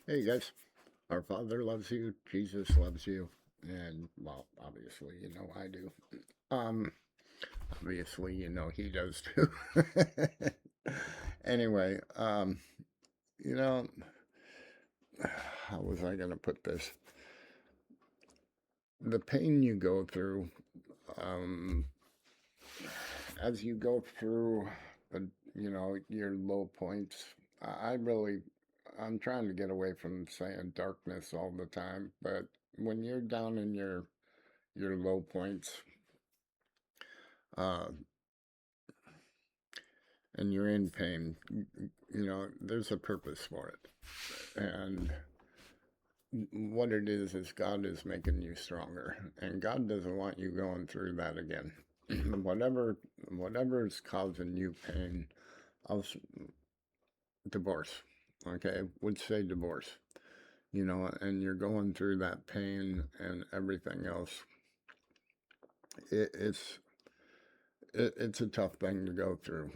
Hey guys, our Father loves you, Jesus loves you, and well, obviously, I do. Um, Obviously, he does too. Anyway, you know, how was I going to put this? The pain you go through, um, as you go through your low points, I really, I'm trying to get away from saying darkness all the time, but when you're down in your low points, uh, and you're in pain, there's a purpose for it. And what it is God is making you stronger. And God doesn't want you going through that again. whatever whatever is causing you pain, I'll divorce. Okay, would say divorce. And you're going through that pain and everything else. It's it's a tough thing to go through,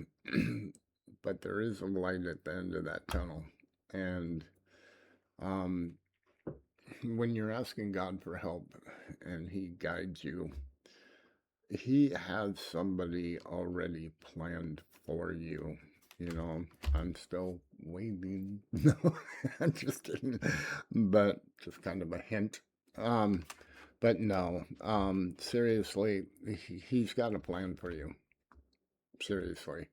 but there is a light at the end of that tunnel. And um, when you're asking God for help and He guides you, He has somebody already planned for you. I'm still waiting. No, I'm just kidding. But just kind of a hint. Um, but no, seriously, he's got a plan for you. Seriously.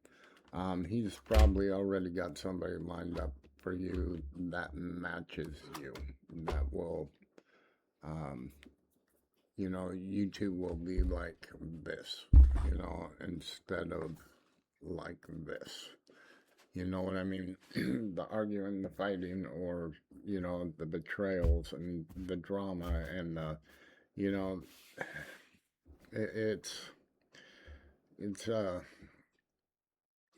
He's probably already got somebody lined up for you that matches you, that will, um, you two will be like this, instead of like this. You know what I mean? The arguing, the fighting, or, the betrayals and the drama and you know, it, it's,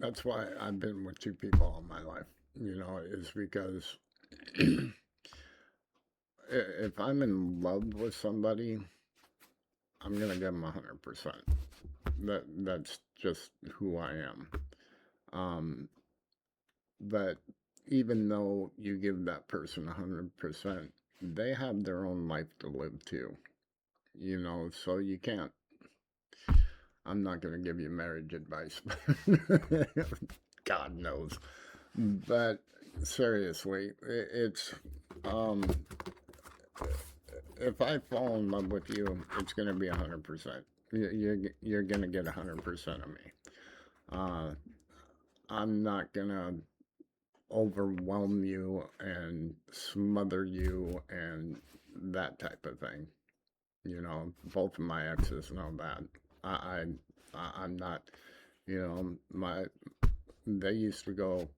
that's why I've been with two people all my life, is because if I'm in love with somebody, I'm gonna give them 100%. That's just who I am. Um, but even though you give that person 100%, they have their own life to live too. So you can't. I'm not gonna give you marriage advice. God knows. But seriously, it's um if I fall in love with you, it's going to be 100%. You're going to get 100% of me. Uh, I'm not going to overwhelm you and smother you and that type of thing. Both of my exes know that. I, I'm not, my, they used to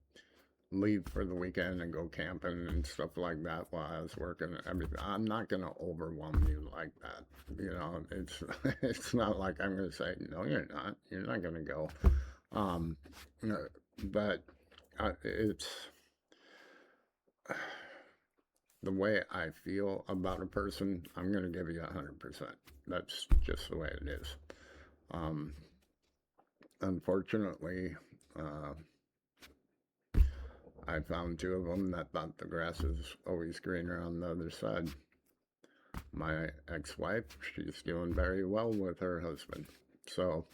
leave for the weekend and go camping and stuff like that while I was working and everything. I'm not gonna overwhelm you like that. It's it's not like I'm gonna say no, you're not. You're not gonna go. Um, but it's the way I feel about a person. I'm gonna give you 100%. That's just the way it is. Um, Unfortunately, uh, I found two of them that thought the grass is always greener on the other side. My ex-wife, she's doing very well with her husband. So,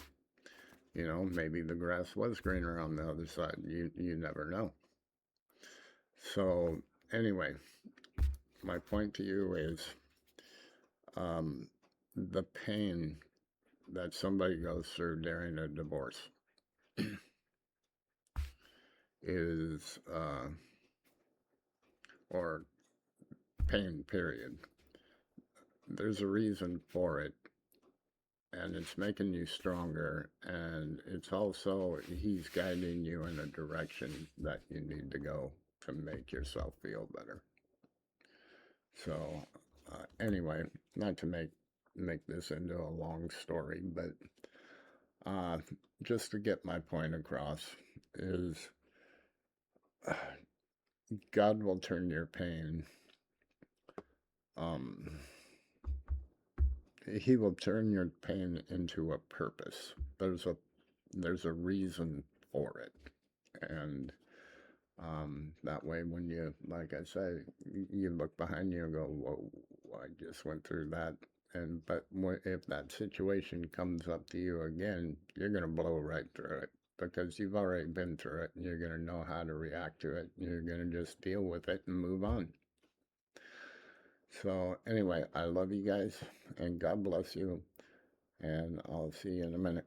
maybe the grass was greener on the other side. You never know. So, anyway, my point to you is um, the pain that somebody goes through during a divorce is, or pain, period. There's a reason for it, and it's making you stronger, and it's also he's guiding you in a direction that you need to go to make yourself feel better. So anyway, not to make this into a long story, but uh, just to get my point across is God will turn your pain, um, he will turn your pain into a purpose. There's a reason for it. And That way, when you, like I say, you look behind you and go, "Whoa, I just went through that." And but if that situation comes up to you again, you're gonna blow right through it because you've already been through it, and you're gonna know how to react to it. You're gonna just deal with it and move on. So anyway, I love you guys, and God bless you. And I'll see you in a minute.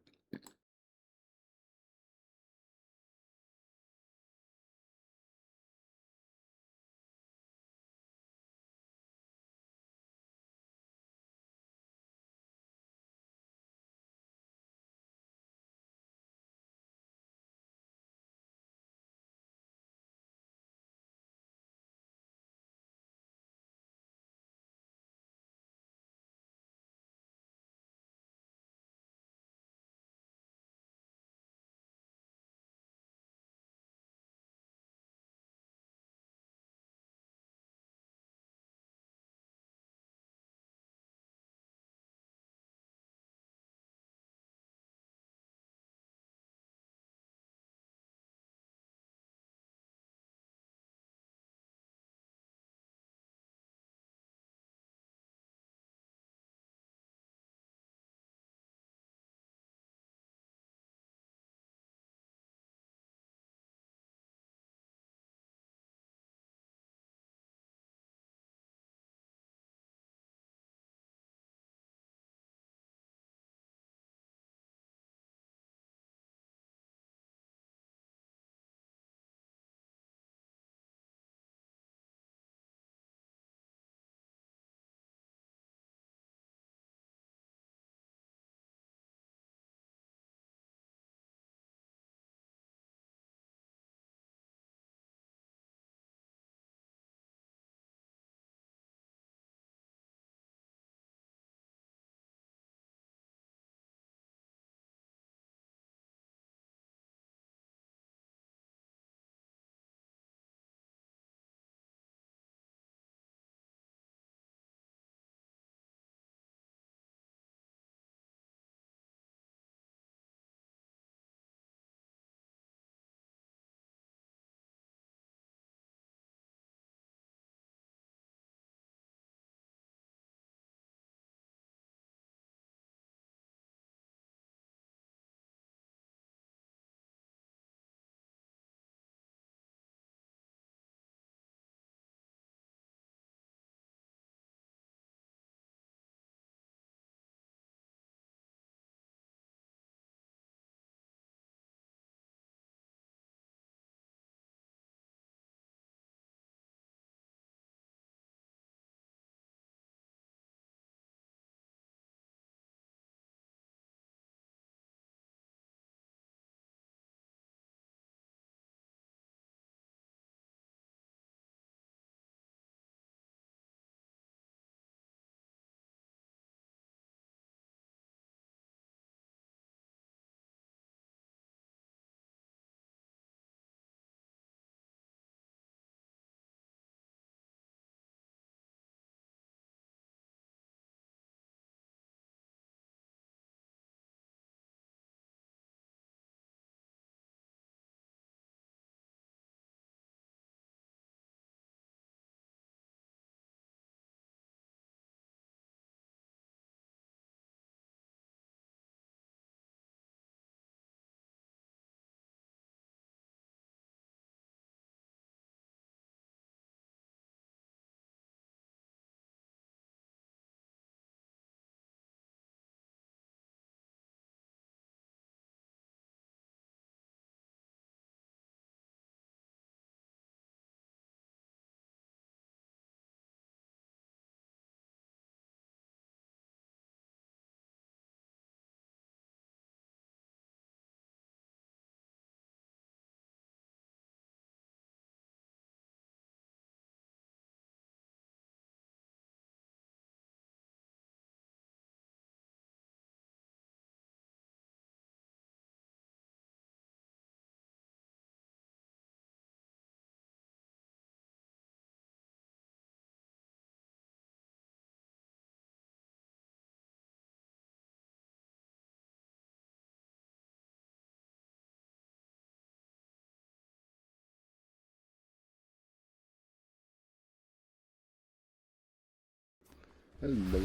Hello.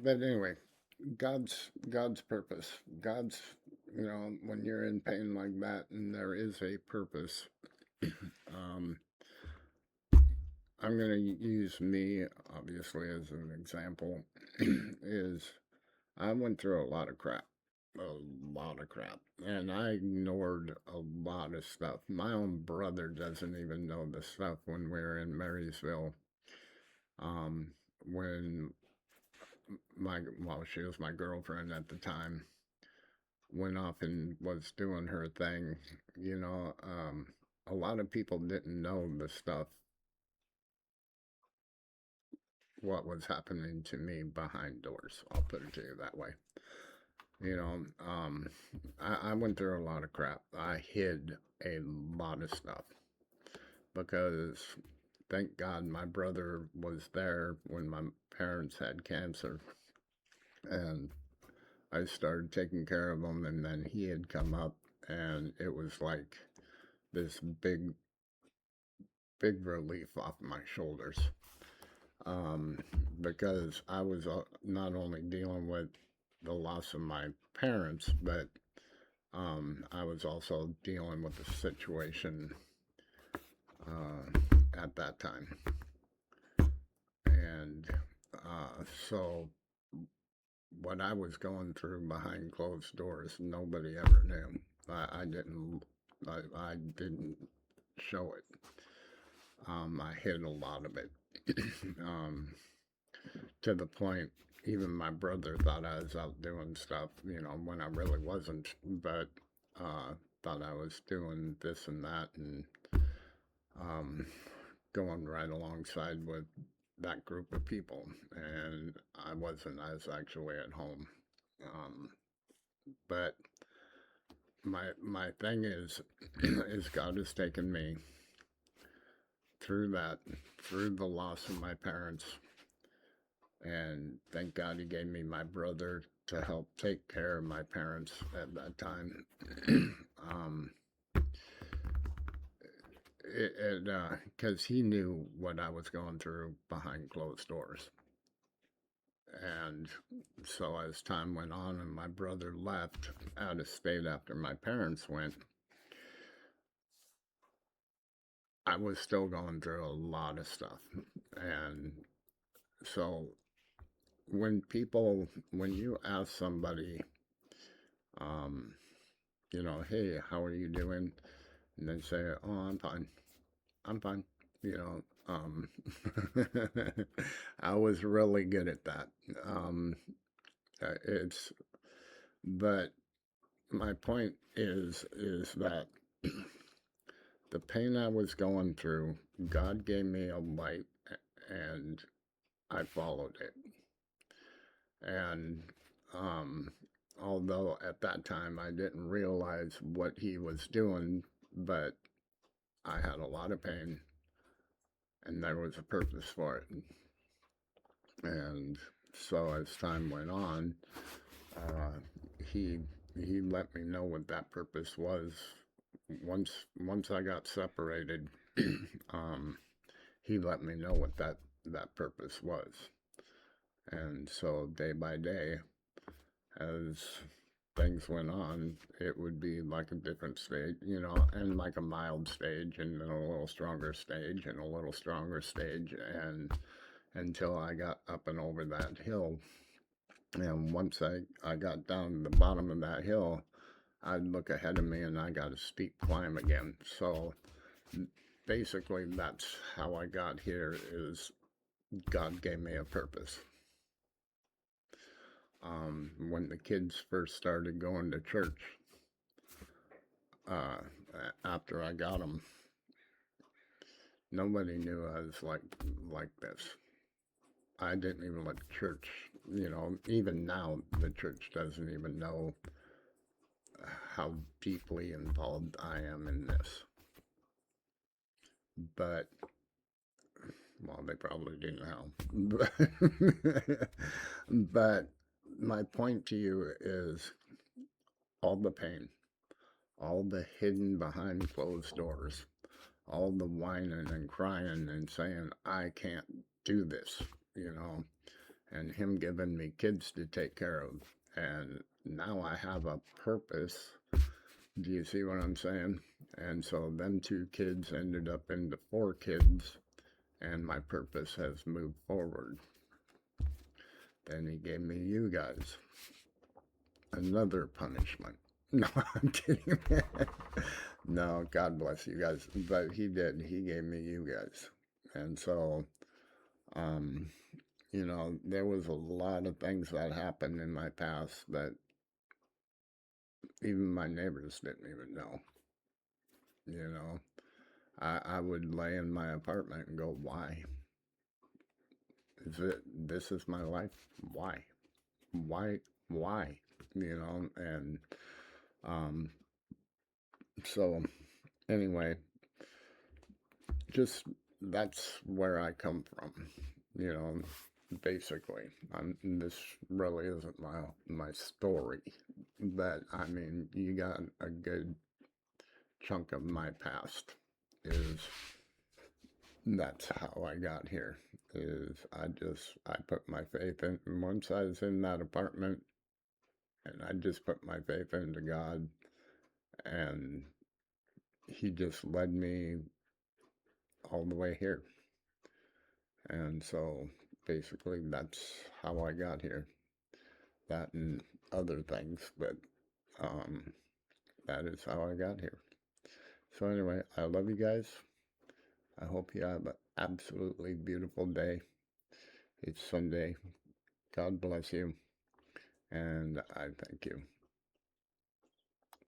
But anyway, God's purpose. God's, when you're in pain like that and there is a purpose. Um, I'm going to use me obviously as an example. Is I went through a lot of crap. A lot of crap. And I ignored a lot of stuff. My own brother doesn't even know the stuff when we were in Marysville. Um, when she was my girlfriend at the time, went off and was doing her thing. A lot of people didn't know the stuff, what was happening to me behind doors. I'll put it to you that way. You know, um, I went through a lot of crap. I hid a lot of stuff because thank God my brother was there when my parents had cancer, and I started taking care of him, and then he had come up, and it was like this big relief off my shoulders. Um, because I was not only dealing with the loss of my parents, but I was also dealing with the situation at that time. And so what I was going through behind closed doors, nobody ever knew. I didn't show it. I hid a lot of it. um, to the point, even my brother thought I was out doing stuff, when I really wasn't, but thought I was doing this and that, and um, going right alongside with that group of people. And I wasn't, I was actually at home. Um, but my thing is, is God has taken me through that, through the loss of my parents. And thank God he gave me my brother to help take care of my parents at that time. um, because he knew what I was going through behind closed doors. And so as time went on and my brother left out of state after my parents went, I was still going through a lot of stuff. And so when you ask somebody, um, hey, how are you doing? And they say, oh, I'm fine. I'm fine. You know, um, I was really good at that. It's, but my point is that the pain I was going through, God gave me a light and I followed it. And um, although at that time I didn't realize what he was doing, but I had a lot of pain and there was a purpose for it. And so as time went on, uh, he he let me know what that purpose was. Once I got separated, um, he let me know what that purpose was. And so day by day, as things went on, it would be like a different stage, and like a mild stage, and then a little stronger stage, and a little stronger stage, and until I got up and over that hill. And once I got down to the bottom of that hill, I'd look ahead of me and I got a steep climb again. So basically, that's how I got here. Is God gave me a purpose. When the kids first started going to church, uh, after I got them, nobody knew I was like this. I didn't even let church, even now the church doesn't even know how deeply involved I am in this. But, well, they probably do now. But my point to you is all the pain, all the hidden behind closed doors, all the whining and crying and saying, I can't do this, you know. and him giving me kids to take care of. And now I have a purpose. Do you see what I'm saying? And so them 2 kids ended up into 4 kids, and my purpose has moved forward. Then he gave me you guys. Another punishment. No, I'm kidding. No, God bless you guys. But he did. He gave me you guys. And so, um, there was a lot of things that happened in my past that even my neighbors didn't even know. You know, I would lay in my apartment and go, why? This is my life? Why? Why? Why? And um, so anyway, just that's where I come from, you know, basically. This really isn't my story, but I mean, you got a good chunk of my past is that's how I got here. Is I put my faith in once I was in that apartment, and I just put my faith into God, and He just led me all the way here. And so basically that's how I got here. That and other things, but that is how I got here. So anyway, I love you guys. I hope you have an absolutely beautiful day. It's Sunday. God bless you. And I thank you.